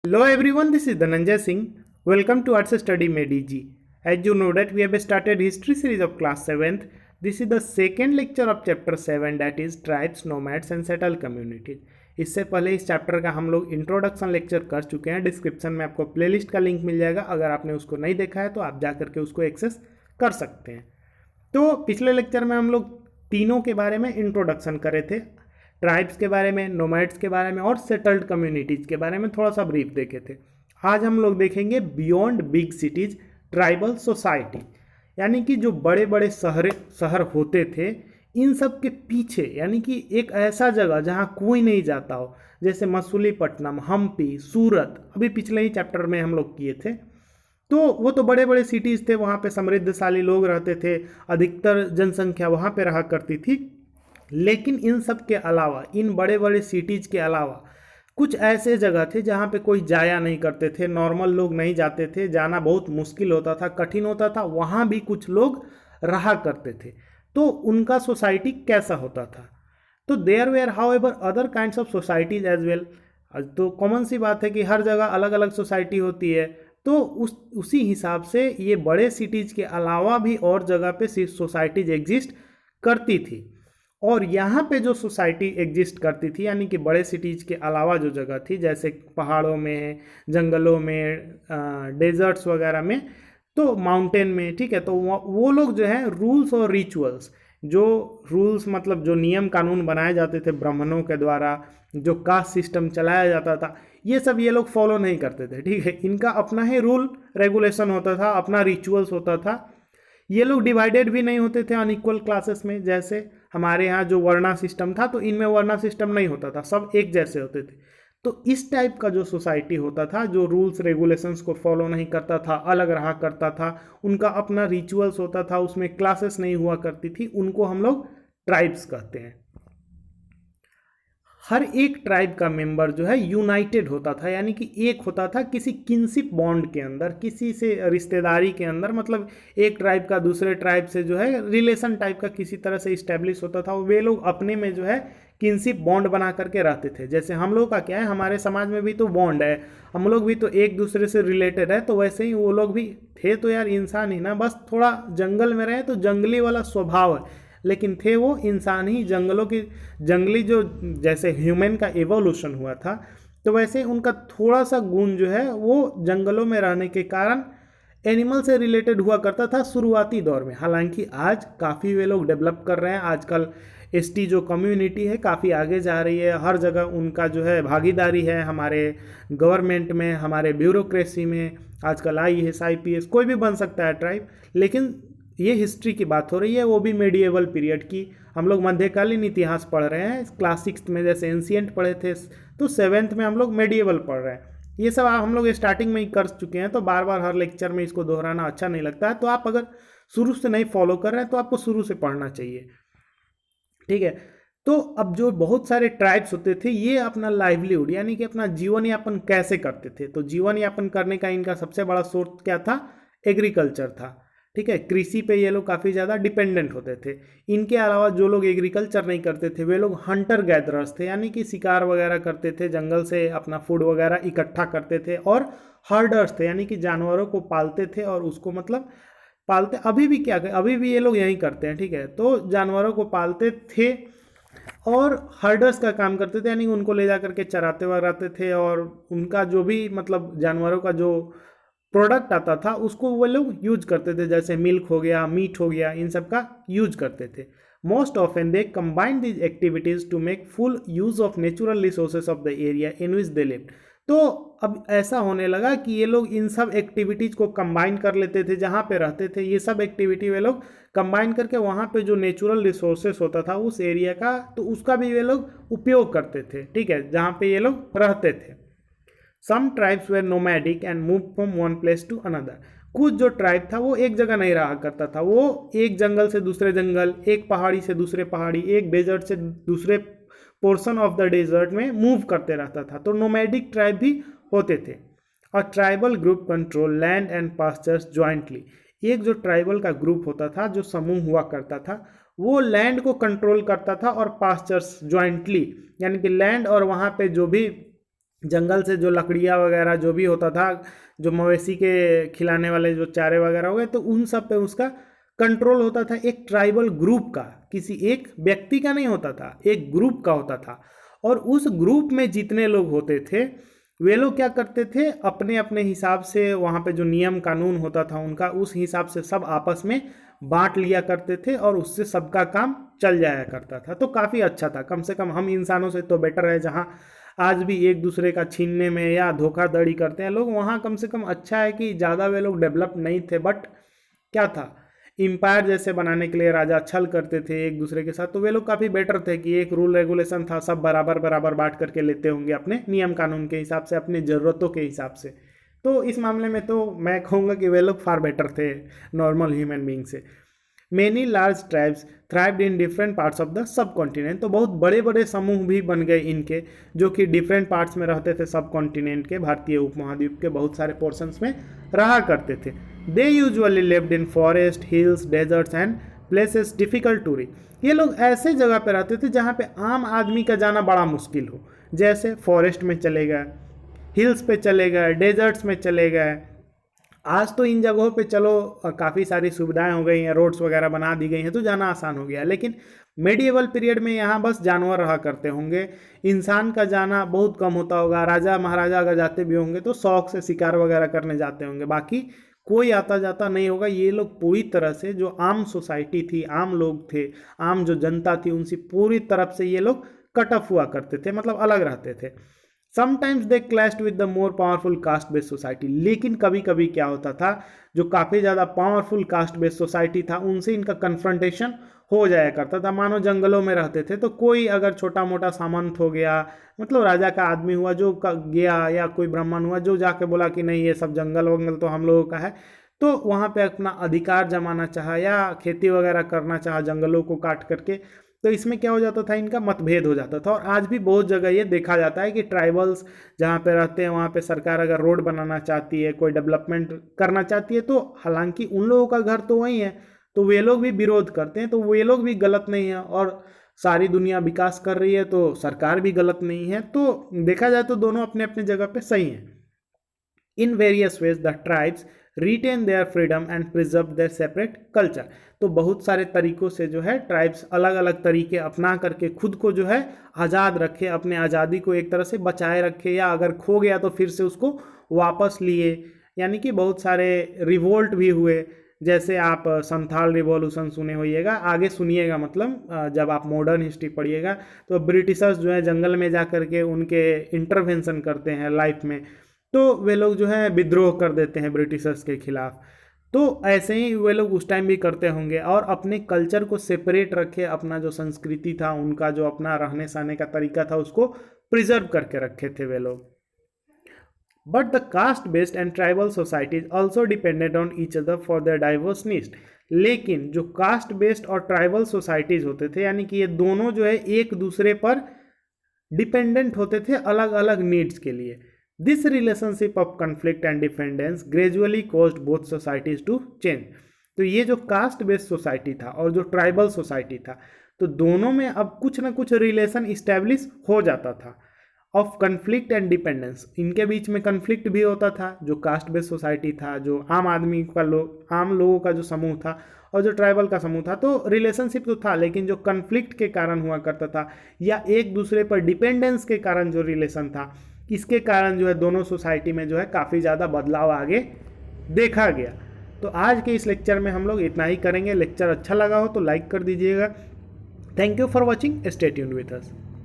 Hello everyone, this is Dhananjay Singh. Welcome to Arts Study Mediji. As you know that we have started history series of class 7th. This is the second lecture of chapter 7 that is tribes, nomads and settled communities. इससे पहले इस chapter का हम लोग introduction lecture कर चुके हैं। Description में आपको प्लेलिस्ट का लिंक मिल जाएगा। अगर आपने उसको नहीं देखा है तो आप जा करके उसको एक्सेस कर सकते हैं। तो पिछले लेक्चर में हम लोग तीनों के बारे में इंट्रोडक्शन करे थे। ट्राइब्स के बारे में, नोमैड्स के बारे में और सेटल्ड कम्युनिटीज़ के बारे में थोड़ा सा ब्रीफ देखे थे। आज हम लोग देखेंगे beyond big cities tribal society, यानी कि जो बड़े बड़े शहर होते थे इन सब के पीछे, यानी कि एक ऐसा जगह जहाँ कोई नहीं जाता हो, जैसे मसूलीपट्टनम, हम्पी, सूरत, अभी पिछले ही चैप्टर में हम लोग किए थे। तो वो तो बड़े बड़े सिटीज़ थे, वहाँ पे समृद्धशाली लोग रहते थे, अधिकतर जनसंख्या वहाँ पे रहा करती थी। लेकिन इन सब के अलावा, इन बड़े बड़े सिटीज़ के अलावा कुछ ऐसे जगह थे जहाँ पे कोई जाया नहीं करते थे, नॉर्मल लोग नहीं जाते थे, जाना बहुत मुश्किल होता था, कठिन होता था। वहाँ भी कुछ लोग रहा करते थे। तो उनका सोसाइटी कैसा होता था? तो there were however other kinds of societies as well. तो कॉमन सी बात है कि हर जगह अलग अलग सोसाइटी होती है। तो उसी हिसाब से ये बड़े सिटीज़ के अलावा भी और जगह पे सोसाइटीज एग्जिस्ट करती थी। और यहाँ पे जो सोसाइटी एग्जिस्ट करती थी, यानी कि बड़े सिटीज़ के अलावा जो जगह थी, जैसे पहाड़ों में, जंगलों में, डेजर्ट्स वगैरह में, तो माउंटेन में, ठीक है, तो वो लोग जो है रूल्स और रिचुअल्स, जो रूल्स मतलब जो नियम कानून बनाए जाते थे ब्राह्मणों के द्वारा, जो कास्ट सिस्टम चलाया जाता था, ये सब ये लोग फॉलो नहीं करते थे। ठीक है, इनका अपना ही रूल रेगुलेशन होता था, अपना रिचुअल्स होता था। ये लोग डिवाइडेड भी नहीं होते थे अनइक्वल क्लासेस में। जैसे हमारे यहाँ जो वर्णा सिस्टम था, तो इनमें वर्णा सिस्टम नहीं होता था, सब एक जैसे होते थे। तो इस टाइप का जो सोसाइटी होता था, जो रूल्स रेगुलेशंस को फॉलो नहीं करता था, अलग रहा करता था, उनका अपना रिचुअल्स होता था, उसमें क्लासेस नहीं हुआ करती थी, उनको हम लोग ट्राइब्स कहते हैं। हर एक ट्राइब का मेंबर जो है यूनाइटेड होता था, यानी कि एक होता था किसी किनशिप बॉन्ड के अंदर, किसी से रिश्तेदारी के अंदर। मतलब एक ट्राइब का दूसरे ट्राइब से जो है रिलेशन टाइप का किसी तरह से इस्टेब्लिश होता था। वे लोग अपने में जो है किनशिप बॉन्ड बना करके रहते थे। जैसे हम लोग का क्या है, हमारे समाज में भी तो बॉन्ड है, हम लोग भी तो एक दूसरे से रिलेटेड है, तो वैसे ही वो लोग भी थे। तो यार इंसान ही ना, बस थोड़ा जंगल में रहे तो जंगली वाला स्वभाव है, लेकिन थे वो इंसान ही। जंगलों की जंगली जो, जैसे ह्यूमन का एवोल्यूशन हुआ था, तो वैसे उनका थोड़ा सा गुण जो है वो जंगलों में रहने के कारण एनिमल से रिलेटेड हुआ करता था शुरुआती दौर में। हालांकि आज काफ़ी वे लोग डेवलप कर रहे हैं। आजकल एसटी जो कम्युनिटी है काफ़ी आगे जा रही है, हर जगह उनका जो है भागीदारी है, हमारे गवर्नमेंट में, हमारे ब्यूरोक्रेसी में। आजकल IAS IPS कोई भी बन सकता है ट्राइब। लेकिन ये हिस्ट्री की बात हो रही है, वो भी मेडिएवल पीरियड की। हम लोग मध्यकालीन इतिहास पढ़ रहे हैं क्लास 6 में, जैसे एंशियंट पढ़े थे, तो 7th में हम लोग मेडिएवल पढ़ रहे हैं। ये सब हम लोग स्टार्टिंग में ही कर चुके हैं, तो बार बार हर लेक्चर में इसको दोहराना अच्छा नहीं लगता है। तो आप अगर शुरू से नहीं फॉलो कर रहे हैं तो आपको शुरू से पढ़ना चाहिए। ठीक है, तो अब जो बहुत सारे ट्राइब्स होते थे, ये अपना लाइवलीहुड यानी कि अपना जीवन यापन कैसे करते थे? तो जीवन यापन करने का इनका सबसे बड़ा सोर्स क्या था? एग्रीकल्चर था। ठीक है, कृषि पे ये लोग काफ़ी ज़्यादा डिपेंडेंट होते थे। इनके अलावा जो लोग एग्रीकल्चर नहीं करते थे, वे लोग हंटर गैदरर्स थे, यानी कि शिकार वगैरह करते थे, जंगल से अपना फूड वगैरह इकट्ठा करते थे। और हर्डर्स थे, यानी कि जानवरों को पालते थे और उसको मतलब पालते, अभी भी क्या अभी भी ये लोग यही करते हैं। ठीक है, तो जानवरों को पालते थे और हर्डर्स का काम करते थे, यानी उनको ले जा करके चराते वराते थे, और उनका जो भी मतलब जानवरों का जो प्रोडक्ट आता था उसको वो लोग यूज करते थे, जैसे मिल्क हो गया, मीट हो गया, इन सब का यूज करते थे। Most often they combine these activities to make full use of natural resources of the area in which they live. तो अब ऐसा होने लगा कि ये लोग इन सब एक्टिविटीज़ को कंबाइन कर लेते थे, जहाँ पे रहते थे ये सब एक्टिविटी वे लोग कंबाइन करके वहाँ पे जो नेचुरल रिसोर्सेस होता था उस एरिया का, तो उसका भी वे लोग उपयोग करते थे। ठीक है, जहाँ पे ये लोग रहते थे। Some tribes were nomadic and move from one place to another. कुछ जो ट्राइब था वो एक जगह नहीं रहा करता था, वो एक जंगल से दूसरे जंगल, एक पहाड़ी से दूसरे पहाड़ी, एक डेजर्ट से दूसरे पोर्शन ऑफ द डेजर्ट में मूव करते रहता था। तो नोमैडिक ट्राइब भी होते थे। और tribal group control land and pastures jointly. एक जो ट्राइबल का ग्रुप होता था, जो समूह हुआ करता था, वो लैंड को कंट्रोल करता था और पास्चर्स ज्वाइंटली, यानी कि लैंड और वहाँ पे जो भी जंगल से जो लकड़ियाँ वगैरह जो भी होता था, जो मवेशी के खिलाने वाले जो चारे वगैरह हो गए, तो उन सब पे उसका कंट्रोल होता था एक ट्राइबल ग्रुप का, किसी एक व्यक्ति का नहीं होता था, एक ग्रुप का होता था। और उस ग्रुप में जितने लोग होते थे वे लोग क्या करते थे, अपने अपने हिसाब से वहाँ पे जो नियम कानून होता था उनका, उस हिसाब से सब आपस में बांट लिया करते थे और उससे सबका काम चल जाया करता था। तो काफ़ी अच्छा था, कम से कम हम इंसानों से तो बेटर है, जहाँ आज भी एक दूसरे का छीनने में या धोखाधड़ी करते हैं लोग, वहाँ कम से कम अच्छा है कि ज़्यादा वे लोग डेवलप नहीं थे। बट क्या था, इम्पायर जैसे बनाने के लिए राजा छल करते थे एक दूसरे के साथ, तो वे लोग काफ़ी बेटर थे कि एक रूल रेगुलेशन था, सब बराबर बराबर बांट करके लेते होंगे अपने नियम कानून के हिसाब से, अपनी ज़रूरतों के हिसाब से। तो इस मामले में तो मैं कहूँगा कि वे लोग फार बेटर थे नॉर्मल ह्यूमन बींग से। Many large tribes thrived in different parts of the subcontinent, तो बहुत बड़े बड़े समूह भी बन गए इनके, जो कि डिफरेंट पार्ट्स में रहते थे सब कॉन्टिनेंट के, भारतीय उपमहाद्वीप के बहुत सारे पोर्शंस में रहा करते थे। They usually lived in forest, hills, deserts and places difficult to reach. ये लोग ऐसे जगह पे रहते थे जहाँ पे आम आदमी का जाना बड़ा मुश्किल हो, जैसे फॉरेस्ट में चले गए, हिल्स पे चले गए, डेजर्ट्स में चले गए। आज तो इन जगहों पे चलो काफ़ी सारी सुविधाएं हो गई हैं, रोड्स वगैरह बना दी गई हैं, तो जाना आसान हो गया। लेकिन मेडिएवल पीरियड में यहाँ बस जानवर रहा करते होंगे, इंसान का जाना बहुत कम होता होगा। राजा महाराजा अगर जाते भी होंगे तो शौक से शिकार वगैरह करने जाते होंगे, बाकी कोई आता जाता नहीं होगा। ये लोग पूरी तरह से जो आम सोसाइटी थी, आम लोग थे, आम जो जनता थी, उनसे पूरी तरफ से ये लोग कट ऑफ हुआ करते थे, मतलब अलग रहते थे। Sometimes they clashed with the more powerful caste based society, लेकिन कभी कभी क्या होता था, जो काफ़ी ज़्यादा पावरफुल कास्ट बेस्ड सोसाइटी था उनसे इनका कन्फ्रंटेशन हो जाया करता था। मानो जंगलों में रहते थे तो कोई अगर छोटा मोटा सामंत हो गया, मतलब राजा का आदमी हुआ जो गया, या कोई ब्राह्मण हुआ जो जाके बोला कि नहीं ये सब जंगल वंगल तो हम लोगों का है, तो वहाँ पे अपना अधिकार जमाना चाहा या खेती वगैरह करना चाहा जंगलों को काट करके, तो इसमें क्या हो जाता था, इनका मतभेद हो जाता था। और आज भी बहुत जगह ये देखा जाता है कि ट्राइबल्स जहाँ पे रहते हैं वहाँ पे सरकार अगर रोड बनाना चाहती है, कोई डेवलपमेंट करना चाहती है, तो हालांकि उन लोगों का घर तो वही है, तो वे लोग भी विरोध करते हैं, तो वे लोग भी गलत नहीं है। और सारी दुनिया विकास कर रही है तो सरकार भी गलत नहीं है। तो देखा जाए तो दोनों अपने अपने जगह पे सही हैं। In various ways the tribes retain their freedom and preserve their separate culture, तो बहुत सारे तरीकों से जो है ट्राइब्स अलग अलग तरीके अपना करके खुद को जो है आज़ाद रखे, अपने आज़ादी को एक तरह से बचाए रखे, या अगर खो गया तो फिर से उसको वापस लिए। यानी कि बहुत सारे रिवोल्ट भी हुए, जैसे आप संथाल रिवॉल्यूशन सुने होइएगा, आगे सुनिएगा, मतलब जब आप मॉडर्न हिस्ट्री पढ़िएगा तो ब्रिटिशर्स जो है जंगल में जा करके उनके इंटरवेंशन करते हैं लाइफ में, तो वे लोग जो है विद्रोह कर देते हैं ब्रिटिशर्स के खिलाफ। तो ऐसे ही वे लोग उस टाइम भी करते होंगे, और अपने कल्चर को सेपरेट रखे, अपना जो संस्कृति था, उनका जो अपना रहने सहने का तरीका था, उसको प्रिजर्व करके रखे थे वे लोग। But the caste based and tribal societies also depended on each other for their diverse needs, लेकिन जो कास्ट बेस्ड और ट्राइबल सोसाइटीज होते थे, यानी कि ये दोनों जो है एक दूसरे पर डिपेंडेंट होते थे अलग अलग नीड्स के लिए। This relationship of conflict and dependence gradually caused both societies to change, तो ये जो कास्ट बेस्ड सोसाइटी था और जो ट्राइबल सोसाइटी था, तो दोनों में अब कुछ ना कुछ रिलेशन इस्टेब्लिश हो जाता था ऑफ कन्फ्लिक्ट एंड डिपेंडेंस। इनके बीच में कन्फ्लिक्ट भी होता था, जो कास्ट बेस्ड सोसाइटी था, जो आम आदमी का आम लोगों का जो समूह था, और जो ट्राइबल का समूह था, तो रिलेशनशिप तो था, लेकिन जो कन्फ्लिक्ट के कारण हुआ करता था या एक दूसरे पर डिपेंडेंस के कारण जो रिलेशन था, इसके कारण जो है दोनों सोसाइटी में जो है काफ़ी ज़्यादा बदलाव आगे देखा गया। तो आज के इस लेक्चर में हम लोग इतना ही करेंगे। लेक्चर अच्छा लगा हो तो लाइक कर दीजिएगा। Thank you for watching, stay tuned with us.